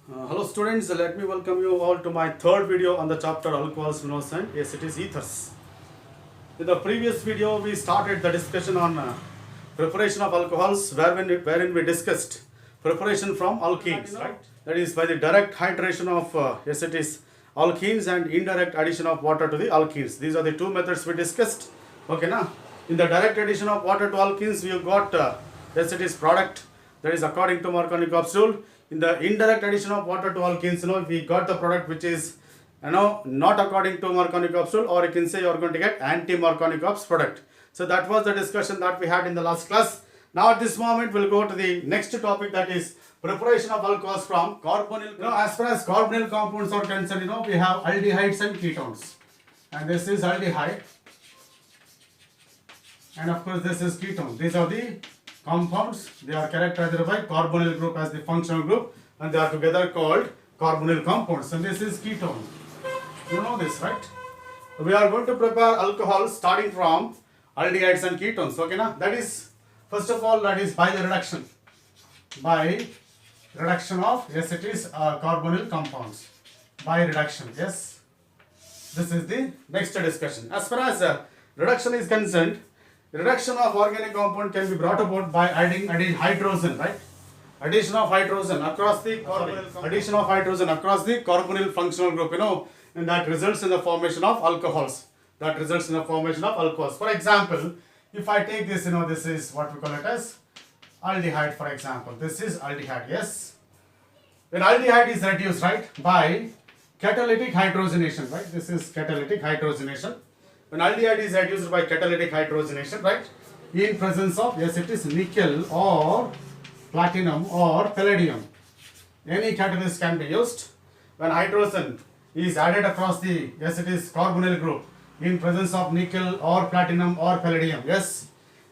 Hello students, let me welcome you all to my third video on the chapter alcohols, minerals and yes it is ethers. In the previous video we started the discussion on preparation of alcohols wherein we discussed preparation from alkenes, right? That is by the direct hydration of yes it is alkenes and indirect addition of water to the alkenes. These are the two methods we discussed. Okay, now in the direct addition of water to alkenes we have got yes it is product, that is according to Markovnikov's rule. In the indirect addition of water to alkenes, we got the product which is, not according to Markovnikov's rule, or you can say you are going to get anti-Markovnikov's product. So that was the discussion that we had in the last class. Now at this moment, we'll go to the next topic, that is preparation of alcohols from carbonyl. As far as carbonyl compounds are concerned, we have aldehydes and ketones. And this is aldehyde. And of course, this is ketone. These are the compounds. They are characterized by carbonyl group as the functional group, and they are together called carbonyl compounds. And this is ketone. You know this, right? We are going to prepare alcohol starting from aldehydes and ketones. Okay, now that is, first of all, that is by the reduction. By reduction of, yes, it is carbonyl compounds. By reduction, yes. This is the next discussion. As far as reduction is concerned, reduction of organic compound can be brought about by adding hydrogen, right? Addition of hydrogen across the carbonyl functional group, and that results in the formation of alcohols. For example, if I take this, this is what we call it as aldehyde, for example. This is aldehyde, yes. When aldehyde is reduced, right, by catalytic hydrogenation, right? This is catalytic hydrogenation. When aldehyde is reduced by catalytic hydrogenation, right, in presence of, yes, it is nickel or platinum or palladium. Any catalyst can be used. When hydrogen is added across the, yes, it is carbonyl group in presence of nickel or platinum or palladium, yes,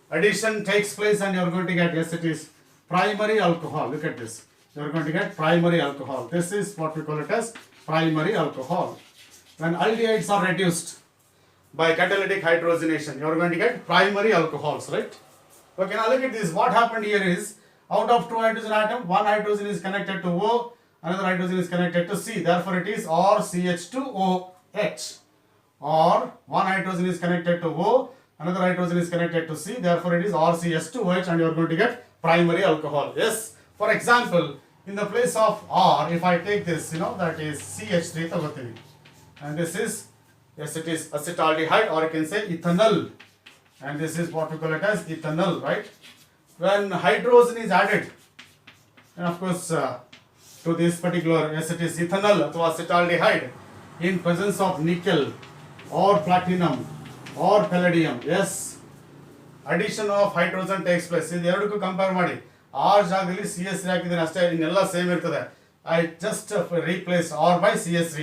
addition takes place and you are going to get, yes, it is primary alcohol. Look at this. You are going to get primary alcohol. This is what we call it as primary alcohol. When aldehydes are reduced by catalytic hydrogenation, you are going to get primary alcohols, right? Okay, now look at this. What happened here is, out of two hydrogen atoms, one hydrogen is connected to O, another hydrogen is connected to C. Therefore, it is RCH2OH. Or one hydrogen is connected to O, another hydrogen is connected to C. Therefore, it is RCH2OH, and you are going to get primary alcohol. Yes. For example, in the place of R, if I take this, that is CH3, and this is, yes, it is acetaldehyde, or you can say ethanol, and this is what we call it as ethanol, right? When hydrogen is added, and of course to this particular, yes, it is ethanol or acetaldehyde in presence of nickel or platinum or palladium, yes, addition of hydrogen takes place. See, ಎರಡಕ್ಕೂ compare ಮಾಡಿ R ಜಾಗದಲ್ಲಿ CH3 ಹಾಕಿದ್ದೀನಿ ಅಷ್ಟೇ, ಇನ್ನೆಲ್ಲ same ಇರ್ತದೆ. I just replace R by CH3.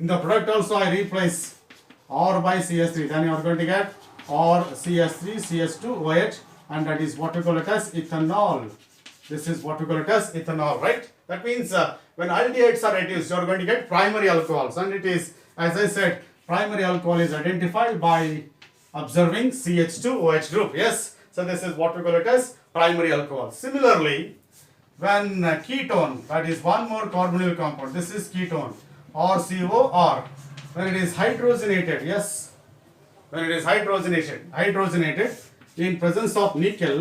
In the product also I replace R by CH3, then you are going to get R CH3 CH2OH, and that is what we call it as ethanol. This is what we call it as ethanol, right? That means when aldehydes are reduced, you are going to get primary alcohols, and it is, as I said, primary alcohol is identified by observing CH2OH group. Yes, so this is what we call it as primary alcohol. Similarly, when ketone, that is one more carbonyl compound, this is ketone or COR. When it is hydrogenated, yes, when it is hydrogenated in presence of nickel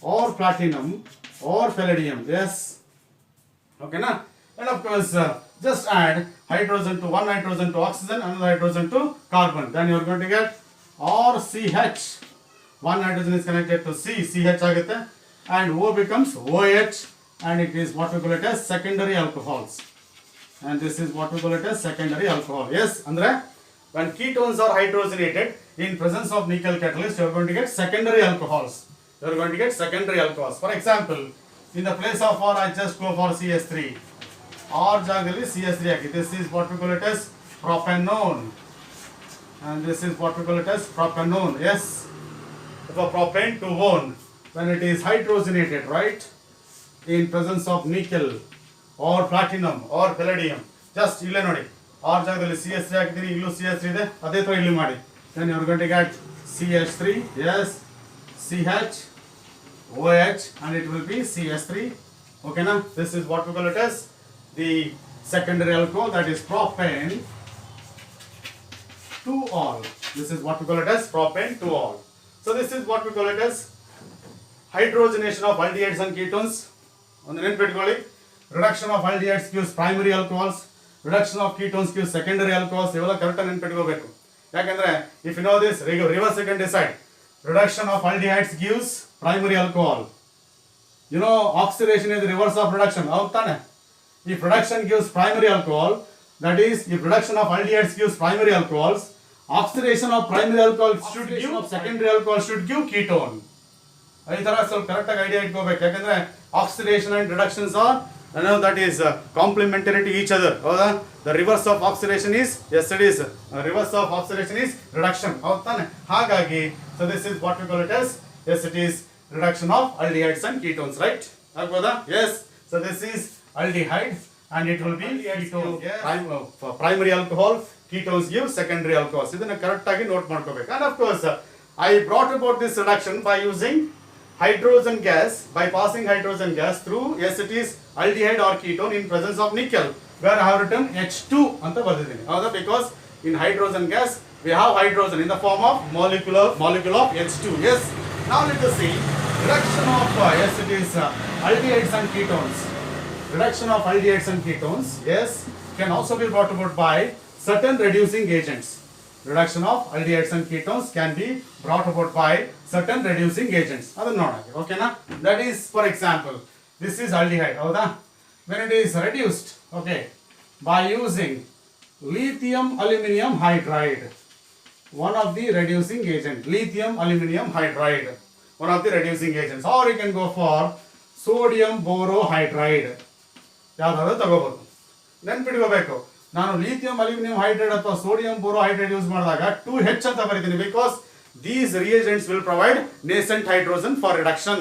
or platinum or palladium, yes, okay, na? And of course, just add hydrogen to one hydrogen to oxygen, another hydrogen to carbon, then you are going to get RCH. One hydrogen is connected to C, CH agate, and O becomes OH, and it is what we call it as secondary alcohols. And this is what we call it as secondary alcohol. Yes, Andre, when ketones are hydrogenated in presence of nickel catalyst, you are going to get secondary alcohols. You are going to get secondary alcohols. For example, in the place of R, I just go for CH3. R jagali CH3. This is what we call it as propanone. And this is what we call it as propanone. Yes, for propane to one, when it is hydrogenated, right, in presence of nickel or platinum or palladium, just ಇಲ್ಲಿ ನೋಡಿ R ಜಾಗದಲ್ಲಿ CH3 ಹಾಕಿದ್ದೀನಿ, ಇಲ್ಲೂ CH3 ಇದೆ, ಅದೇ ತರ ಇಲ್ಲಿ ಮಾಡಿ, then you are going to get CH3, yes, CH, OH, and it will be CH3. Okay, now this is what we call it as the secondary alcohol, that is propane 2-ol. This is what we call it as propane 2-ol. So this is what we call it as hydrogenation of aldehydes and ketones. On the neನ್ಪಿಟ್ಕೊಳ್ಳಿ, reduction of aldehydes gives primary alcohols, reduction of ketones gives secondary alcohols. ಇವೆಲ್ಲ correct ಆಗಿ ನೆನ್ಪಿಟ್ಕೋಬೇಕು. ಯಾಕಂದ್ರೆ if you know this, reverse you can decide. Reduction of aldehydes gives primary alcohol. You know, oxidation is the reverse of reduction. ಹೌದು ತಾನೆ? If reduction gives primary alcohol, that is, if reduction of aldehydes gives primary alcohols, oxidation of primary alcohol should give secondary alcohol should give ketone. ಈ ತರ ಸ್ವಲ್ಪ correct ಆಗಿ idea ಇಟ್ಕೋಬೇಕು. ಯಾಕಂದ್ರೆ oxidation and reductions are that is complementary to each other. ಹೌದಾ? The reverse of oxidation is, yes it is, reverse of oxidation is reduction. ಹೌದು ತಾನೆ? ಹಾಗಾಗಿ so this is what we call it as, yes it is reduction of aldehydes and ketones, right? ಆಗ್ಬೋದಾ? Yes. So this is aldehydes and it will be ketone. Primary alcohol, ketones give secondary alcohols. ಇದನ್ನ correct ಆಗಿ note ಮಾಡ್ಕೋಬೇಕು. And of course I brought about this reduction by using hydrogen gas, by passing hydrogen gas through, yes it is aldehyde or ketone in presence of nickel, where I have written H2 ಅಂತ ಬರೆದಿದ್ದೀನಿ. ಹೌದಾ? Because in hydrogen gas we have hydrogen in the form of molecule of H2. Yes. Now let us see reduction of yes it is aldehydes and ketones. Reduction of aldehydes and ketones, yes, can also be brought about by certain reducing agents. Reduction of aldehydes and ketones can be brought about by certain reducing agents. ಅದನ್ನ ನೋಡೋಣ. ಓಕೆನಾ? That is, for example, this is aldehyde. ಹೌದಾ? When it is reduced, okay, by using lithium aluminium hydride, one of the reducing agent, lithium aluminium hydride, one of the reducing agents, or you can go for sodium borohydride. ಯಾವ್ದಾದ್ರು ತಗೋಬಹುದು. ನೆನ್ಪಿಟ್ಕೋಬೇಕು, ನಾನು lithium aluminium hydride ಅಥವಾ sodium borohydride use ಮಾಡಿದಾಗ 2H ಅಂತ ಬರೀತೀನಿ. Because these reagents will provide nascent hydrogen for reduction.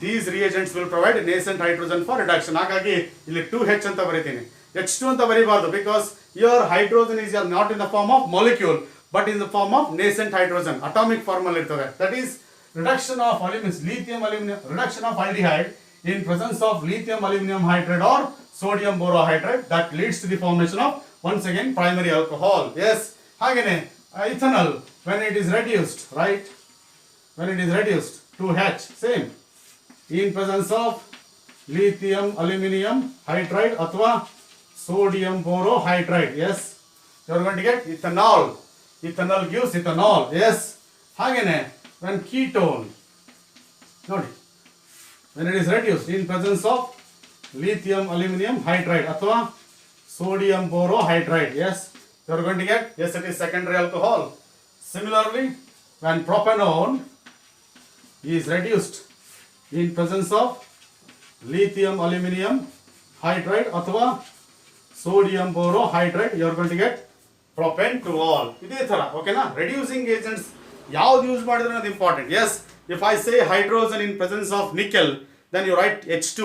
These reagents will provide nascent hydrogen for reduction. ಹಾಗಾಗಿ ಇಲ್ಲಿ 2H ಅಂತ ಬರೀತೀನಿ. H2 ಅಂತ ಬರೀಬಾರ್ದು. Because your hydrogen is not in the form of molecule but in the form of nascent hydrogen. Atomic form ಅಲ್ಲಿ ಇರ್ತದೆ. That is reduction of lithium aluminum, reduction of aldehyde in presence of lithium aluminum hydride or sodium borohydride, that leads to the formation of, once again, primary alcohol. Yes. ಹಾಗೇನೆ ethanol, when it is reduced, right, when it is reduced to H, same, in presence of lithium aluminum hydride ಅಥವಾ sodium borohydride, yes, you are going to get ethanol. Ethanol gives ethanol. Yes. ಹಾಗೇನೆ when ketone, ನೋಡಿ, when it is reduced in presence of lithium aluminum hydride ಅಥವಾ sodium borohydride, yes, you are going to get, yes it is secondary alcohol. Similarly, when propanone is reduced in presence of lithium aluminum hydride ಅಥವಾ sodium borohydride, you are going to get propane 2-ol. ಇದೇ ತರ. ಓಕೆನಾ? Reducing agents ಯಾವ್ದು use ಮಾಡಿದ್ರೆ ಅದು important. Yes, if I say hydrogen in presence of nickel, then you write H2.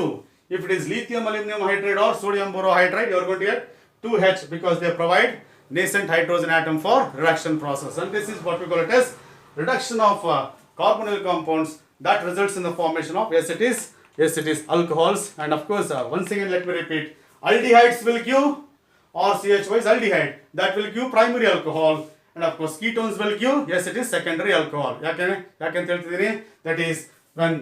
If it is lithium aluminum hydride or sodium borohydride, you are going to get 2H because they provide nascent hydrogen atom for reduction process. And this is what we call it as reduction of carbonyl compounds that results in the formation of, yes it is alcohols. And of course, once again let me repeat, aldehydes will give, or CH is aldehyde, that will give primary alcohol. And of course ketones will give, yes it is secondary alcohol. ಯಾಕೆಂತ ಹೇಳ್ತಿದ್ದೀನಿ, that is when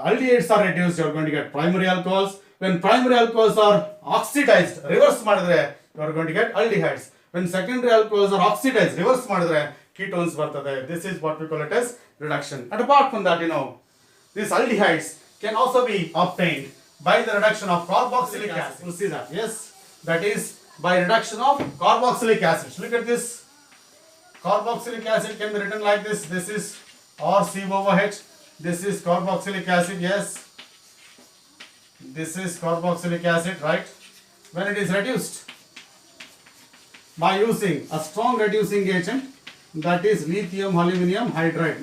aldehydes are reduced, you are going to get primary alcohols. When primary alcohols are oxidized, reverse ಮಾಡಿದ್ರೆ, you are going to get aldehydes. When secondary alcohols are oxidized, reverse ಮಾಡಿದ್ರೆ ketones ಬರ್ತದೆ. This is what we call it as reduction. And apart from that, you know, these aldehydes can also be obtained by the reduction of carboxylic acid. You see that? Yes, that is by reduction of carboxylic acids. Look at this. Carboxylic acid can be written like this. This is RCOOH. This is carboxylic acid. Yes, this is carboxylic acid, right? When it is reduced by using a strong reducing agent, that is lithium aluminum hydride.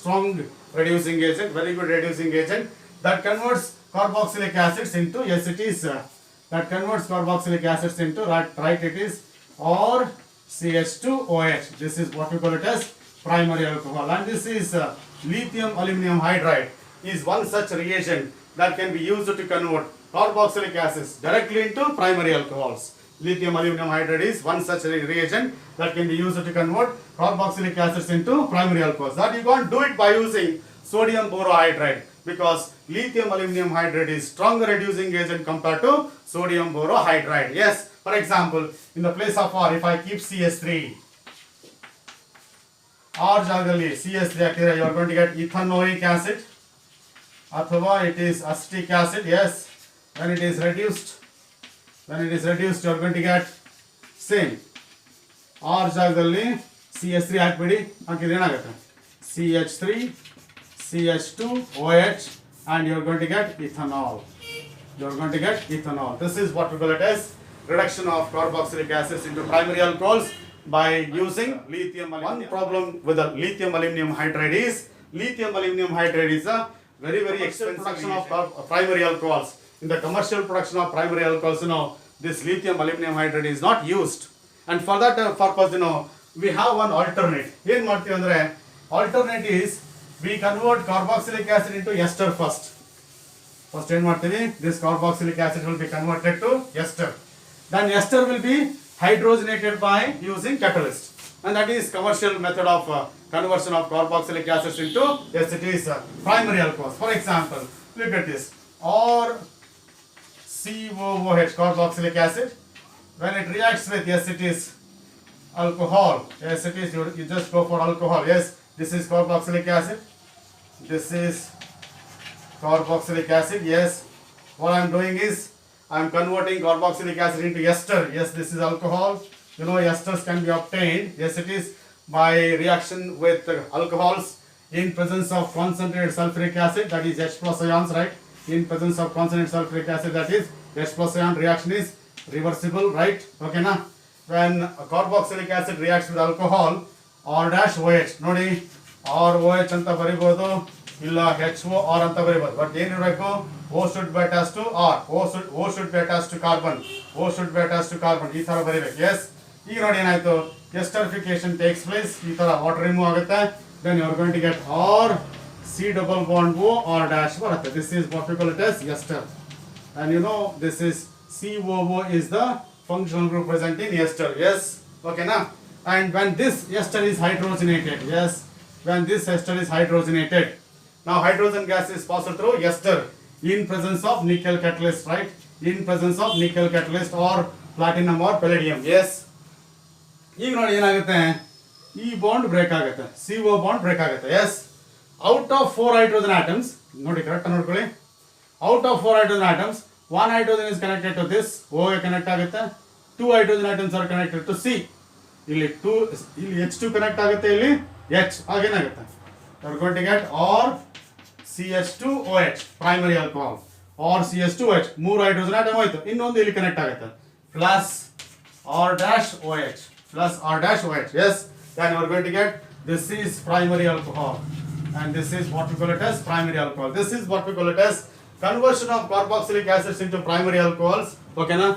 Strong reducing agent, very good reducing agent, that converts carboxylic acids into, yes it is, that converts carboxylic acids into, right, it is or CH2OH. This is what we call it as primary alcohol. And this is lithium aluminum hydride is one such reagent that can be used to convert carboxylic acids directly into primary alcohols. Lithium aluminum hydride is one such reagent that can be used to convert carboxylic acids into primary alcohols. That you can't do it by using sodium borohydride, because lithium aluminum hydride is stronger reducing agent compared to sodium borohydride. Yes, for example, in the place of R, if I keep CH3, R ಜಾಗದಲ್ಲಿ CH3 ಹಾಕಿದ್ರೆ you are going to get ethanoic acid, ಅಥವಾ it is acetic acid. Yes, when it is reduced you are going to get same. R ಜಾಗದಲ್ಲಿ CH3 ಹಾಕ್ಬಿಡಿ, ಹಾಕಿದ್ರೆ ಏನಾಗುತ್ತೆ CH3 CH2 OH and you are going to get ethanol. This is what we call it as reduction of carboxylic acids into primary alcohols by using lithium aluminum. One problem with the lithium aluminum hydride is a very expensive production of primary alcohols. In the commercial production of primary alcohols, this lithium aluminum hydride is not used, and for that purpose, we have one alternate. ಏನು ಮಾಡ್ತೀವಿ ಅಂದ್ರೆ alternate is we convert carboxylic acid into ester first. ಏನು ಮಾಡ್ತೀವಿ, this carboxylic acid will be converted to ester. Then ester will be hydrogenated by using catalyst, and that is commercial method of conversion of carboxylic acids into acetous primary alcohols. For example, look at this, or COOH, carboxylic acid, when it reacts with acetous alcohol, acetous, you just go for alcohol. Yes, this is carboxylic acid, this is carboxylic acid. Yes, what I am doing is I am converting carboxylic acid into ester. Yes, this is alcohol. Esters can be obtained, yes it is, by reaction with alcohols in presence of concentrated sulfuric acid, that is H plus ions, right? In presence of concentrated sulfuric acid, that is H plus ion, reaction is reversible, right? Okay na? When carboxylic acid reacts with alcohol, R dash OH, nodi R OH anta baribodu, illa HO R anta baribodu, but ಏನಿರಬೇಕು O should be attached to R, O should be attached to carbon, O should be attached to carbon, ಈ ತರ ಬರಿಬೇಕು. Yes, ಈಗ ನೋಡಿ ಏನಾಯ್ತು, esterification takes place, ಈ ತರ water remove ಆಗುತ್ತೆ, then you are going to get R C double bond O R dash ಬರುತ್ತೆ. This is what we call it as ester, and this is COO is the functional group present in ester. Yes, okay na? And when this ester is hydrogenated, yes, when this ester is hydrogenated, now hydrogen gas is passed through ester in presence of nickel catalyst, right? In presence of nickel catalyst or platinum or palladium. Yes, ಈಗ ನೋಡಿ ಏನಾಗುತ್ತೆ, ಈ bond break ಆಗುತ್ತೆ, CO bond break ಆಗುತ್ತೆ. Yes, out of 4 hydrogen atoms, ನೋಡಿ correct ನೋಡ್ಕೊಳ್ಳಿ, out of 4 hydrogen atoms, 1 hydrogen is connected to this, O connect ಆಗುತ್ತೆ, 2 hydrogen atoms are connected to C, ಇಲ್ಲಿ H2 connect ಆಗುತ್ತೆ, ಇಲ್ಲಿ H, ಆಗೇನಾಗುತ್ತೆ, you are going to get or CH2OH primary alcohol, or CH2OH, 3 hydrogen atom ಹೋಯ್ತು, ಇನ್ನೊಂದು ಇಲ್ಲಿ connect ಆಗುತ್ತೆ, plus R dash OH, plus R dash OH. Yes, then you are going to get, this is primary alcohol, and this is what we call it as primary alcohol. This is what we call it as conversion of carboxylic acids into primary alcohols. Okay na?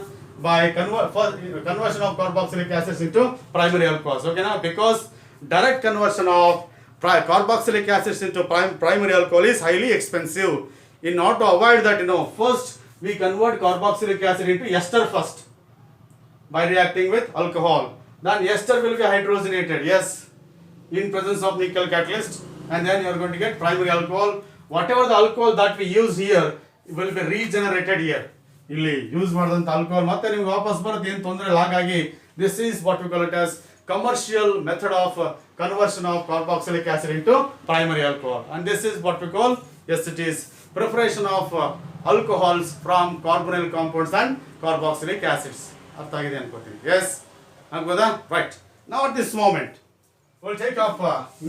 By conversion of carboxylic acids into primary alcohols. Okay na? Because direct conversion of carboxylic acids into primary alcohol is highly expensive. In order to avoid that, first we convert carboxylic acid into ester first by reacting with alcohol. Then ester will be hydrogenated, yes, in presence of nickel catalyst, and then you are going to get primary alcohol. Whatever the alcohol that we use here will be regenerated here. ಇಲ್ಲಿ use ಮಾಡಿದಂತ alcohol ಮತ್ತೆ ನಿಮಗೆ ವಾಪಸ್ ಬರುತ್ತೆ, ಏನು ತೊಂದರೆ ಇಲ್ಲ. ಹಾಗಾಗಿ this is what we call it as commercial method of conversion of carboxylic acid into primary alcohol, and this is what we call, yes it is, preparation of alcohols from carbonyl compounds and carboxylic acids. ಅರ್ಥ ಆಗಿದೆ ಅನ್ಕೋತೀನಿ. Yes, ಆಗ್ಬೋದಾ? Right, now at this moment we'll take up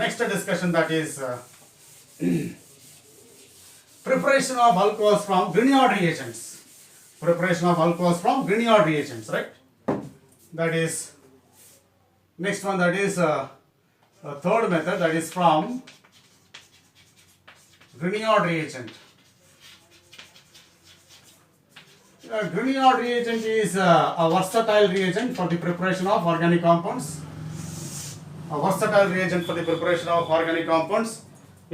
next discussion, that is preparation of alcohols from Grignard reagents. Preparation of alcohols from Grignard reagents, right? That is next one, that is a third method, that is from Grignard reagent. Grignard reagent is a versatile reagent for the preparation of organic compounds. A versatile reagent for the preparation of organic compounds.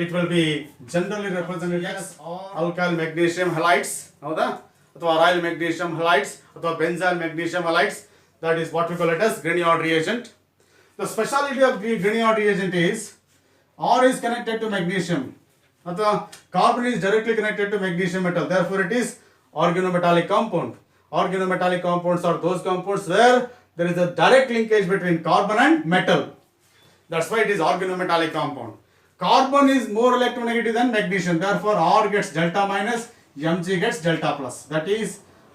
It will be generally represented as alkyl magnesium halides. ಹೌದಾ? ಅಥವಾ aryl magnesium halides ಅಥವಾ benzyl magnesium halides. That is what we call it as Grignard reagent. The speciality of Grignard reagent is R is connected to magnesium ಅಥವಾ carbon is directly connected to magnesium metal. Therefore it is organometallic compound. Organometallic compounds are those compounds where there is a direct linkage between carbon and metal. That's why it is organometallic compound. Carbon is more electronegative than magnesium. Therefore R gets delta minus, Mg gets delta plus. That is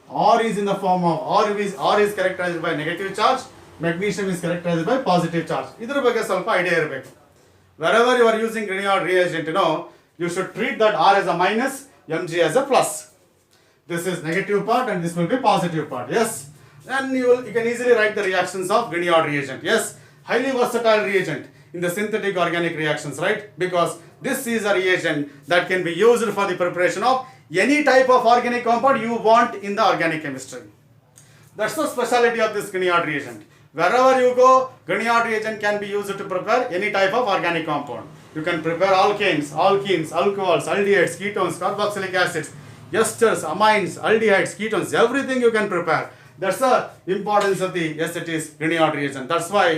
R is in the form of R is characterized by negative charge, magnesium is characterized by positive charge. ಇದರ ಬಗ್ಗೆ ಸ್ವಲ್ಪ idea ಇರಬೇಕು. Wherever you are using Grignard reagent, you should treat that R as a minus, Mg as a plus. This is negative part and this will be positive part. Yes. Then you can easily write the reactions of Grignard reagent. Yes. Highly versatile reagent in the synthetic organic reactions, right? Because this is a reagent that can be used for the preparation of any type of organic compound you want in the organic chemistry. That's the speciality of this Grignard reagent. Wherever you go, Grignard reagent can be used to prepare any type of organic compound. You can prepare alkanes, alkenes, alcohols, aldehydes, ketones, carboxylic acids, esters, amines, aldehydes, ketones, everything you can prepare. That's the importance of the it is Grignard reagent. That's why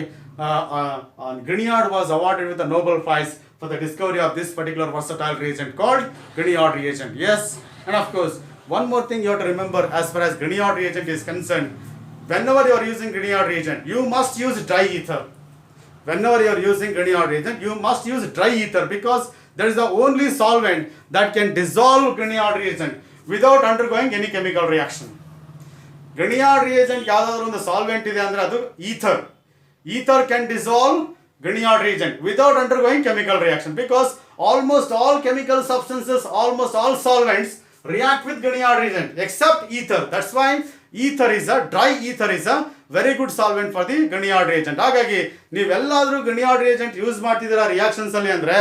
Grignard was awarded with the Nobel Prize for the discovery of this particular versatile reagent called Grignard reagent. Yes, and of course, one more thing you have to remember as far as Grignard reagent is concerned. Whenever you are using Grignard reagent, you must use dry ether. Whenever you are using Grignard reagent, you must use dry ether because that is the only solvent that can dissolve Grignard reagent without undergoing any chemical reaction. Grignard reagent ಯಾವುದಾದರೂ ಒಂದು solvent ಇದೆ ಅಂದ್ರೆ ಅದು ether. Ether can dissolve Grignard reagent without undergoing chemical reaction because almost all chemical substances, almost all solvents react with Grignard reagent except ether. That's why dry ether is a very good solvent for the Grignard reagent. ಹಾಗಾಗಿ ನೀವೆಲ್ಲಾದರೂ Grignard reagent use ಮಾಡ್ತಿದ್ದೀರಾ reactions ಅಲ್ಲಿ ಅಂದ್ರೆ